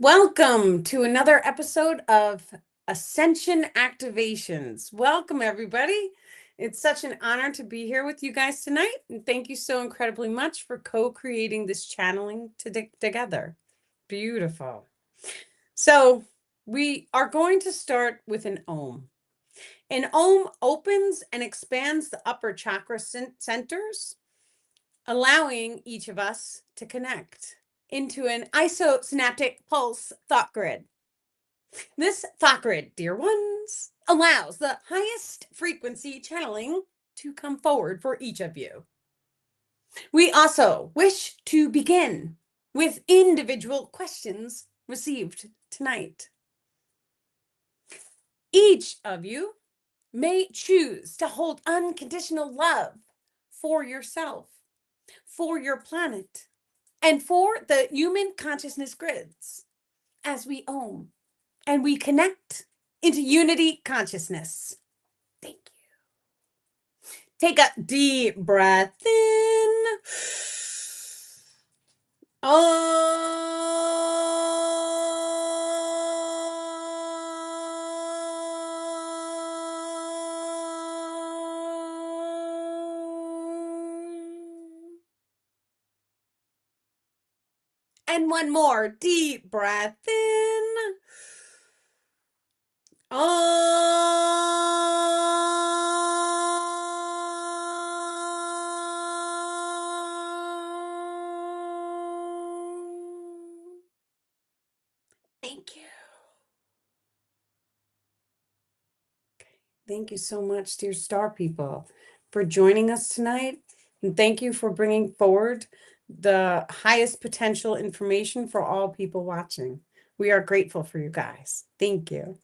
Welcome to another episode of Ascension Activations. Welcome, everybody. It's such an honor to be here with you guys tonight. And thank you so incredibly much for co-creating this channeling together. Beautiful. So we are going to start with an Om. An Om opens and expands the upper chakra centers, allowing each of us to connect into an isosynaptic pulse thought grid. This thought grid, dear ones, allows the highest frequency channeling to come forward for each of you. We also wish to begin with individual questions received tonight. Each of you may choose to hold unconditional love for yourself, for your planet, and for the human consciousness grids as we Om and we connect into unity consciousness. Thank you. Take a deep breath in. And one more deep breath in. Thank you. Thank you so much, dear star people, for joining us tonight. And thank you for bringing forward the highest potential information for all people watching. We are grateful for you guys. Thank you.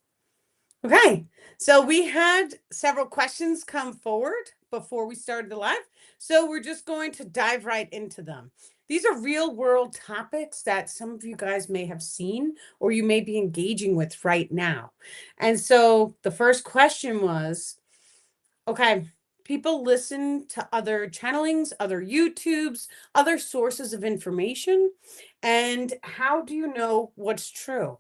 Okay, so we had several questions come forward before we started the live. So we're just going to dive right into them. These are real world topics that some of you guys may have seen or you may be engaging with right now. And so the first question was, okay, people listen to other channelings, other YouTubes, other sources of information. And how do you know what's true?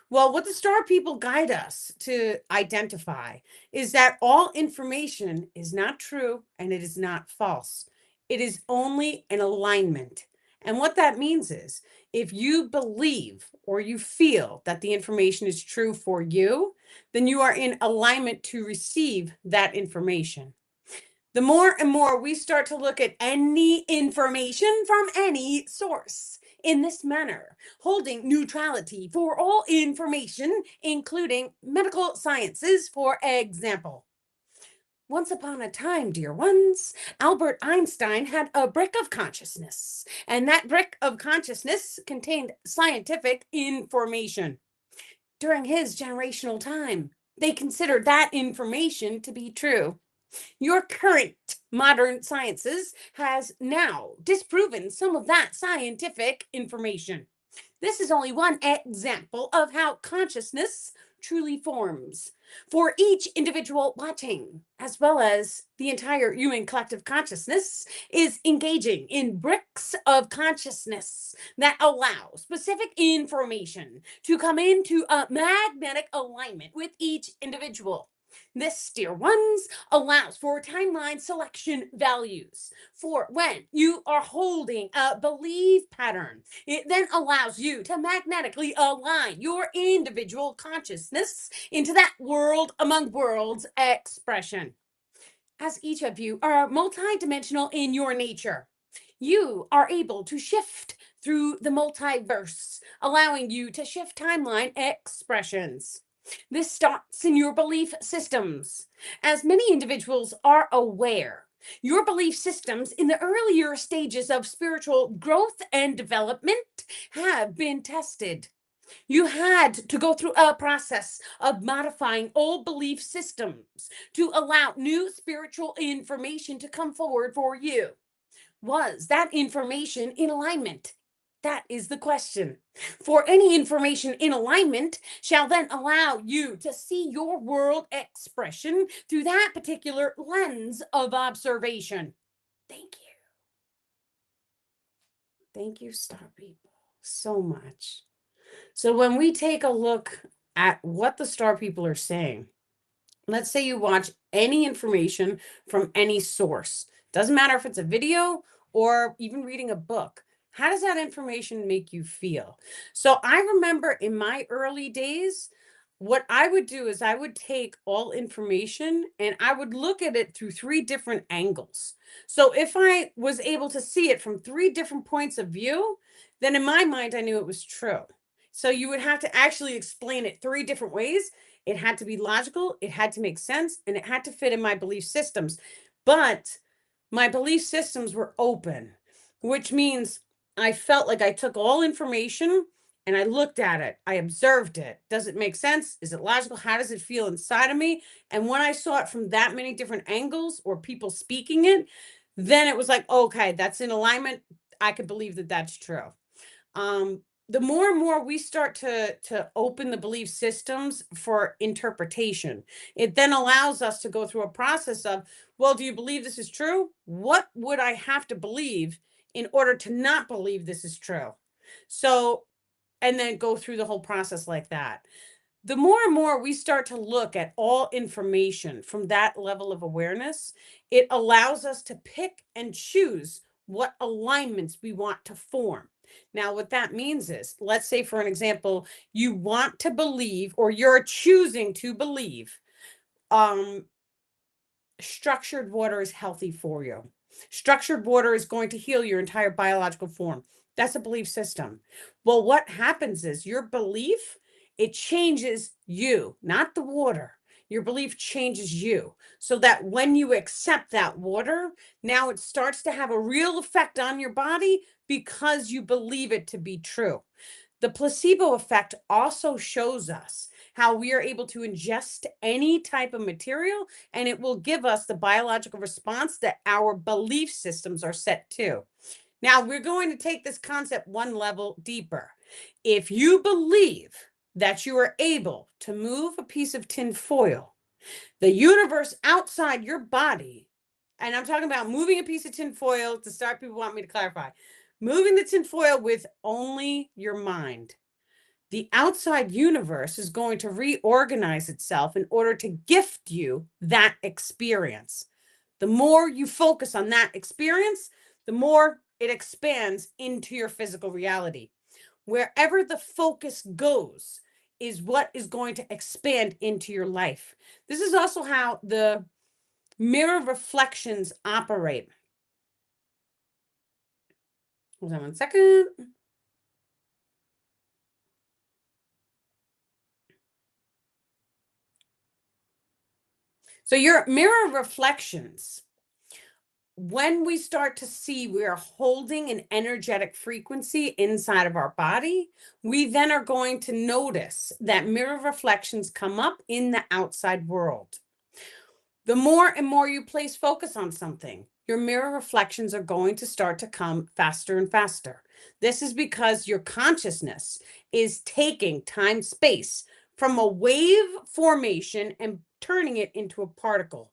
Well, what the star people guide us to identify is that all information is not true and it is not false. It is only an alignment. And what that means is if you believe or you feel that the information is true for you, then you are in alignment to receive that information. The more and more we start to look at any information from any source in this manner, holding neutrality for all information, including medical sciences, for example. Once upon a time, dear ones, Albert Einstein had a brick of consciousness, and that brick of consciousness contained scientific information. During his generational time, they considered that information to be true. Your current modern sciences has now disproven some of that scientific information. This is only one example of how consciousness truly forms for each individual watching, as well as the entire human collective consciousness is engaging in bricks of consciousness that allow specific information to come into a magnetic alignment with each individual. This, dear ones, allows for timeline selection values for when you are holding a belief pattern. It then allows you to magnetically align your individual consciousness into that world among worlds expression. As each of you are multidimensional in your nature, you are able to shift through the multiverse, allowing you to shift timeline expressions. This starts in your belief systems. As many individuals are aware, your belief systems in the earlier stages of spiritual growth and development have been tested. You had to go through a process of modifying old belief systems to allow new spiritual information to come forward for you. Was that information in alignment? That is the question. For any information in alignment shall then allow you to see your world expression through that particular lens of observation. Thank you. Thank you, star people, so much. So when we take a look at what the star people are saying, let's say you watch any information from any source. Doesn't matter if it's a video or even reading a book. How does that information make you feel? So I remember in my early days, what I would do is I would take all information and I would look at it through three different angles. So if I was able to see it from three different points of view, then in my mind, I knew it was true. So you would have to actually explain it three different ways. It had to be logical, it had to make sense, and it had to fit in my belief systems. But my belief systems were open, which means I felt like I took all information and I looked at it. I observed it. Does it make sense? Is it logical? How does it feel inside of me? And when I saw it from that many different angles or people speaking it, then it was like, okay, that's in alignment. I could believe that that's true. um the more and more we start to open the belief systems for interpretation, it then allows us to go through a process of, well, do you believe this is true? What would I have to believe in order to not believe this is true? So, and then go through the whole process like that. The more and more we start to look at all information from that level of awareness, it allows us to pick and choose what alignments we want to form. Now, what that means is, let's say, for an example, you want to believe or you're choosing to believe um, structured water is healthy for you. Structured water is going to heal your entire biological form. That's a belief system. Well, what happens is your belief, it changes you, not the water. Your belief changes you so that when you accept that water, now it starts to have a real effect on your body because you believe it to be true. The placebo effect also shows us how we are able to ingest any type of material and it will give us the biological response that our belief systems are set to. Now, we're going to take this concept one level deeper. If you believe that you are able to move a piece of tin foil, the universe outside your body, and I'm talking about moving a piece of tin foil to start, people want me to clarify, moving the tin foil with only your mind. The outside universe is going to reorganize itself in order to gift you that experience. The more you focus on that experience, the more it expands into your physical reality. Wherever the focus goes is what is going to expand into your life. This is also how the mirror reflections operate. Hold on one second. So your mirror reflections, when we start to see we are holding an energetic frequency inside of our body, we then are going to notice that mirror reflections come up in the outside world. The more and more you place focus on something, your mirror reflections are going to start to come faster and faster. This is because your consciousness is taking time space from a wave formation and turning it into a particle.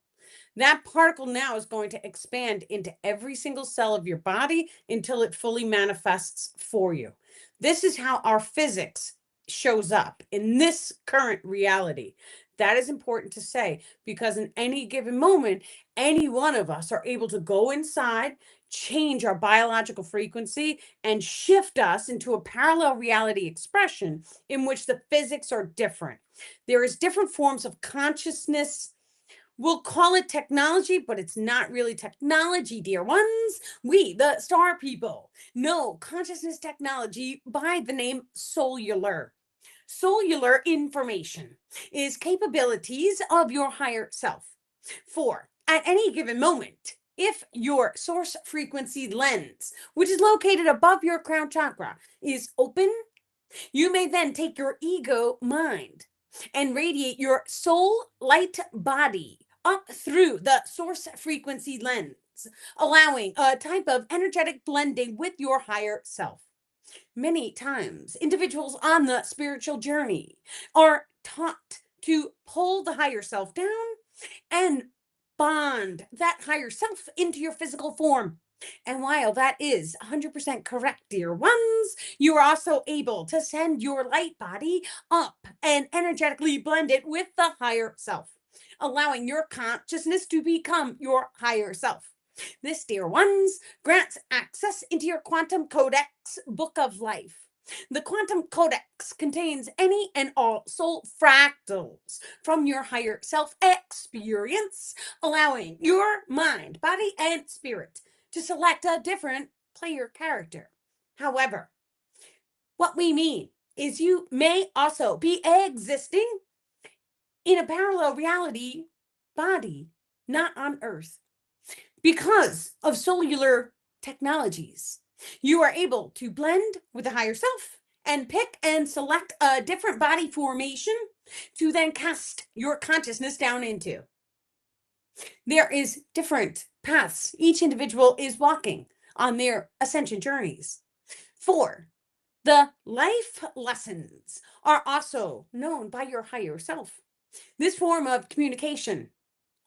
That particle now is going to expand into every single cell of your body until it fully manifests for you. This is how our physics shows up in this current reality. That is important to say because in any given moment, any one of us are able to go inside, change our biological frequency, and shift us into a parallel reality expression in which the physics are different. There is different forms of consciousness. We'll call it technology, but it's not really technology, dear ones. We, the star people, know consciousness technology by the name cellular. Cellular information is capabilities of your higher self. For at any given moment, if your source frequency lens, which is located above your crown chakra, is open, you may then take your ego mind and radiate your soul light body up through the source frequency lens, allowing a type of energetic blending with your higher self. Many times, individuals on the spiritual journey are taught to pull the higher self down and bond that higher self into your physical form. And while that is 100% correct, dear ones, you are also able to send your light body up and energetically blend it with the higher self, allowing your consciousness to become your higher self. This, dear ones, grants access into your quantum codex book of life. The quantum codex contains any and all soul fractals from your higher self experience, allowing your mind, body, and spirit to select a different player character. However, what we mean is you may also be existing in a parallel reality body, not on Earth. Because of cellular technologies, you are able to blend with the higher self and pick and select a different body formation to then cast your consciousness down into. There is different paths each individual is walking on their ascension journeys. 4. The life lessons are also known by your higher self. This form of communication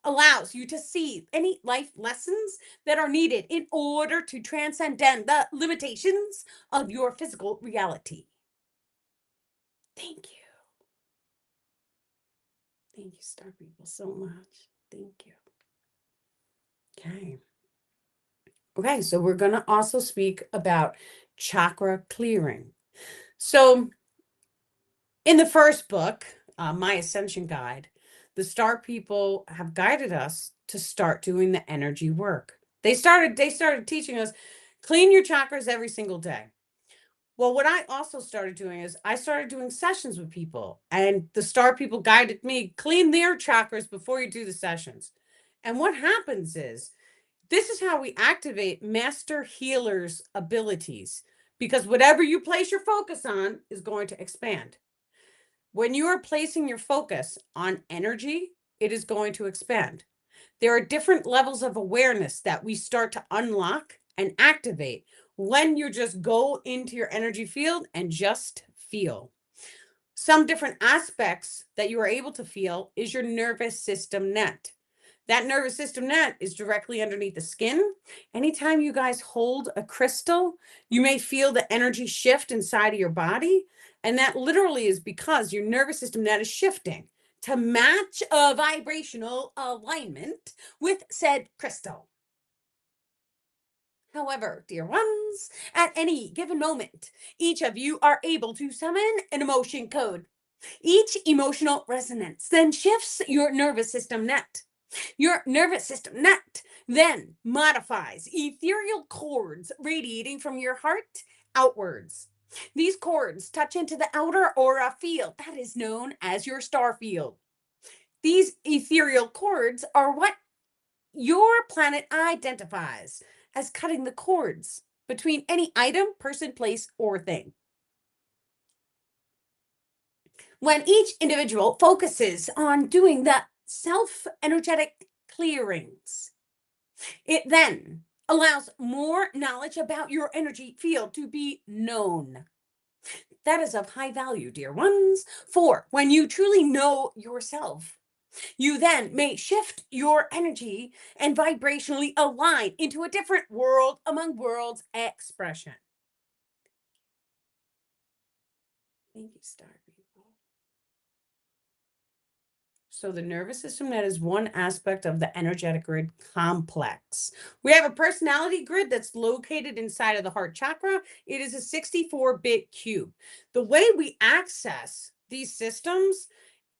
allows you to see any life lessons that are needed in order to transcend the limitations of your physical reality. Thank you. Thank you, Star People, so much. Thank you. Okay. Okay, so we're going to also speak about chakra clearing. So, in the first book, My Ascension Guide, the Star People have guided us to start doing the energy work. They started teaching us clean your chakras every single day. Well, what I also started doing is I started doing sessions with people, and the Star People guided me clean their chakras before you do the sessions. And what happens is this is how we activate master healers' abilities, because whatever you place your focus on is going to expand. When you are placing your focus on energy, it is going to expand. There are different levels of awareness that we start to unlock and activate when you just go into your energy field and just feel. Some different aspects that you are able to feel is your nervous system net. That nervous system net is directly underneath the skin. Anytime you guys hold a crystal, you may feel the energy shift inside of your body. And that literally is because your nervous system net is shifting to match a vibrational alignment with said crystal. However, dear ones, at any given moment, each of you are able to summon an emotion code. Each emotional resonance then shifts your nervous system net. Your nervous system net then modifies ethereal cords radiating from your heart outwards. These cords touch into the outer aura field that is known as your star field. These ethereal cords are what your planet identifies as cutting the cords between any item, person, place, or thing. When each individual focuses on doing the self-energetic clearings, it then allows more knowledge about your energy field to be known. That is of high value, dear ones. For when you truly know yourself, you then may shift your energy and vibrationally align into a different world among worlds expression. Thank you, Star People. So the nervous system, that is one aspect of the energetic grid complex. We have a personality grid that's located inside of the heart chakra. It is a 64-bit cube. The way we access these systems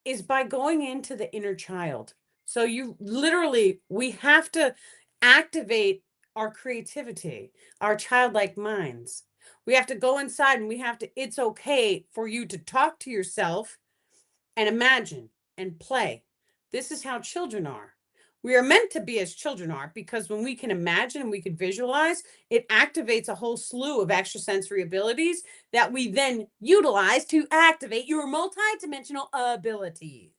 is by going into the inner child. So we have to activate our creativity, our childlike minds. We have to go inside and it's okay for you to talk to yourself and imagine and play. This is how children are. We are meant to be as children are, because when we can imagine and we can visualize, it activates a whole slew of extrasensory abilities that we then utilize to activate your multidimensional abilities.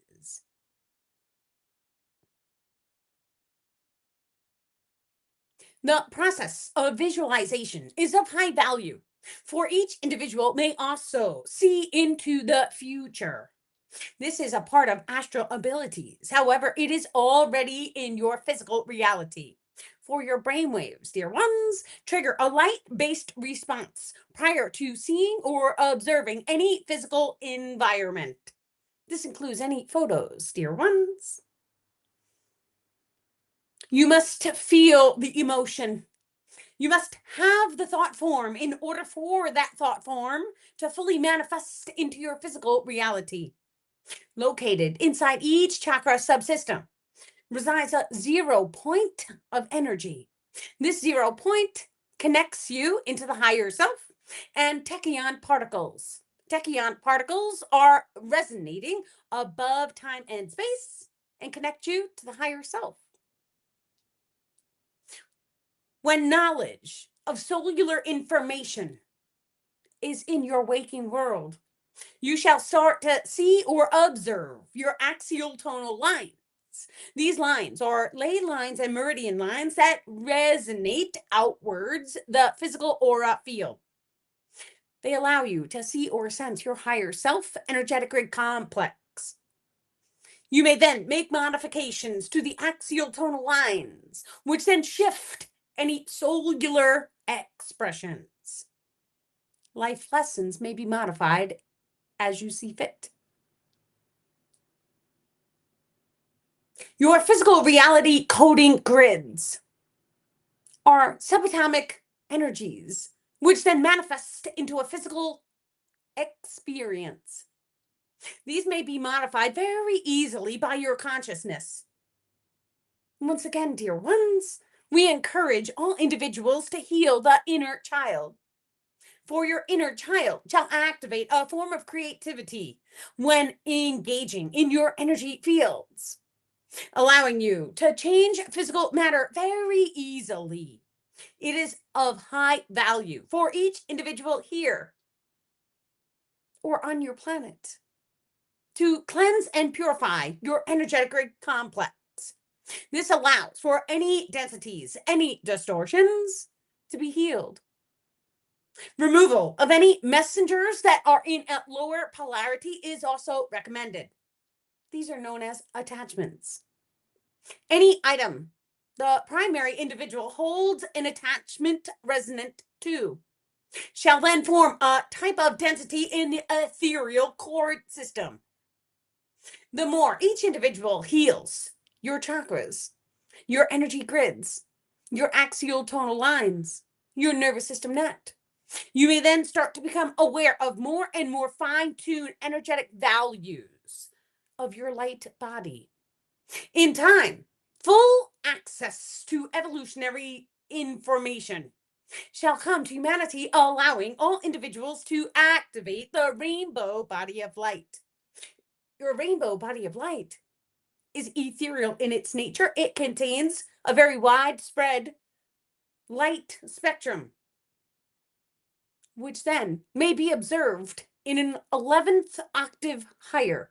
The process of visualization is of high value, for each individual may also see into the future. This is a part of astral abilities. However, it is already in your physical reality. For your brainwaves, dear ones, trigger a light-based response prior to seeing or observing any physical environment. This includes any photos, dear ones. You must feel the emotion. You must have the thought form in order for that thought form to fully manifest into your physical reality. Located inside each chakra subsystem resides a 0 point of energy. This 0 point connects you into the higher self and tachyon particles. Tachyon particles are resonating above time and space and connect you to the higher self. When knowledge of cellular information is in your waking world, you shall start to see or observe your axial tonal lines. These lines are ley lines and meridian lines that resonate outwards the physical aura field. They allow you to see or sense your higher self energetic grid complex. You may then make modifications to the axial tonal lines, which then shift any cellular expressions. Life lessons may be modified as you see fit. Your physical reality coding grids are subatomic energies, which then manifest into a physical experience. These may be modified very easily by your consciousness. Once again, dear ones, we encourage all individuals to heal the inner child. For your inner child shall activate a form of creativity when engaging in your energy fields, allowing you to change physical matter very easily. It is of high value for each individual here or on your planet to cleanse and purify your energetic grid complex. This allows for any densities, any distortions to be healed. Removal of any messengers that are in a lower polarity is also recommended. These are known as attachments. Any item the primary individual holds an attachment resonant to shall then form a type of density in the ethereal cord system. The more each individual heals your chakras, your energy grids, your axial tonal lines, your nervous system net, you may then start to become aware of more and more fine-tuned energetic values of your light body. In time, full access to evolutionary information shall come to humanity, allowing all individuals to activate the rainbow body of light. Your rainbow body of light is ethereal in its nature. It contains a very widespread light spectrum, which then may be observed in an 11th octave higher.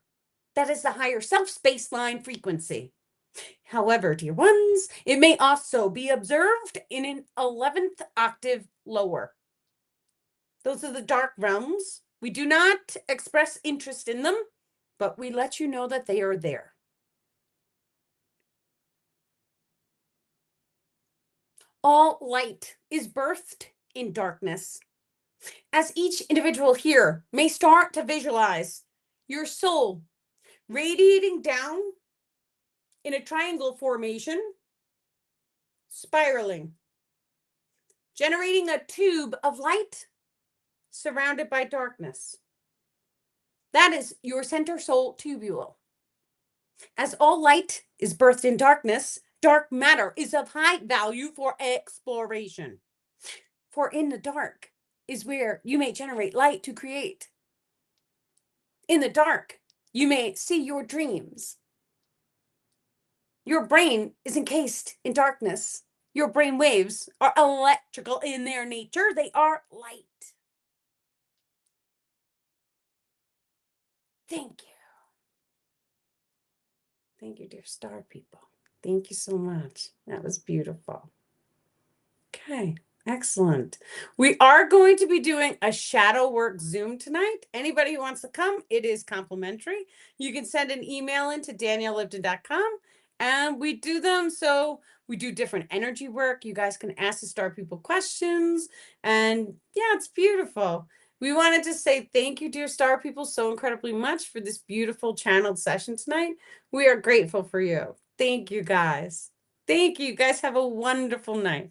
That is the higher self baseline frequency. However, dear ones, it may also be observed in an 11th octave lower. Those are the dark realms. We do not express interest in them, but we let you know that they are there. All light is birthed in darkness. As each individual here may start to visualize your soul radiating down in a triangle formation, spiraling, generating a tube of light surrounded by darkness. That is your center soul tubule. As all light is birthed in darkness, dark matter is of high value for exploration. For in the dark is where you may generate light to create. In the dark, you may see your dreams. Your brain is encased in darkness. Your brain waves are electrical in their nature. They are light. Thank you. Thank you, dear star people. Thank you so much. That was beautiful. Okay, excellent. We are going to be doing a shadow work Zoom tonight. Anybody who wants to come, it is complimentary. You can send an email in to daniellipton.com And we do them so we do different energy work. You guys can ask the star people questions. And yeah, it's beautiful. We wanted to say thank you, dear star people, so incredibly much for this beautiful channeled session tonight. We are grateful for you. Thank you, guys. Thank you. You guys have a wonderful night.